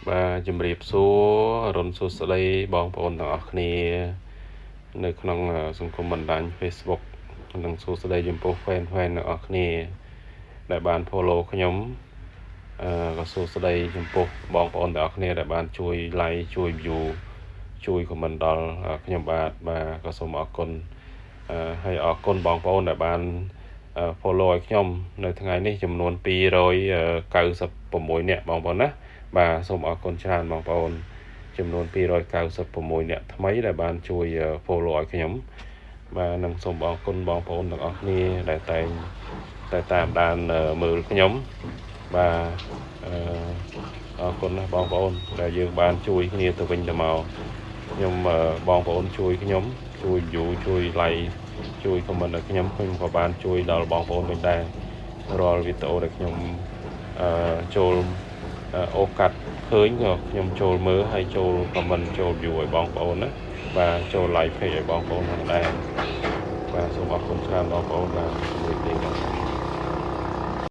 và chìm riệp số rôn số sơ đây bọn bọn tặng ọc này nơi khăn xung quanh mình đánh Facebook nâng số sơ đây chìm bố fan fan ọc này đại bàn follow khá nhóm có số sơ đây chìm bố bọn bọn tặng ọc này đại bàn chui like chui view chui của mình đó khá nhóm bạn và có số ọc con hay ọc con bọn bọn đại bàn follow khá nhóm nơi tháng ngày này chìm luôn pi rồi cầu sập của mỗi nẹ bọn bọn á vàសូមអរគុណច្រើនបងប្អូនចំនួន296នាក់ថ្មីដែលបានជួយ follow ឲ្យខ្ញុំបាទនិងសូមអរគុណបងប្អូនទាំងអស់គ្នាដែលតែតាមដានមើលខ្ញុំបាទអរគុណណាស់បងប្អូនដែលយើងបានជួយគ្នាទៅវិញទៅមកខ្ញុំបងប្អូនជួយខ្ញុំជួយ view ជួយ like ជួយ comment ឲ្យខ្ញុំក៏បានជួយដល់បងប្អូនវិញដែររាល់វីដេអូដែលខ្ញុំចូលអូកាត់ឃើញក៏ខ្ញុំចូលមើលហើយចូល comment ចូល view ឲ្យបងប្អូនណាបាទចូល like page ឲ្យបងប្អូនផងដែរបាទសូមអរគុណច្រើនបងប្អូនបាទជាមួយគ្នា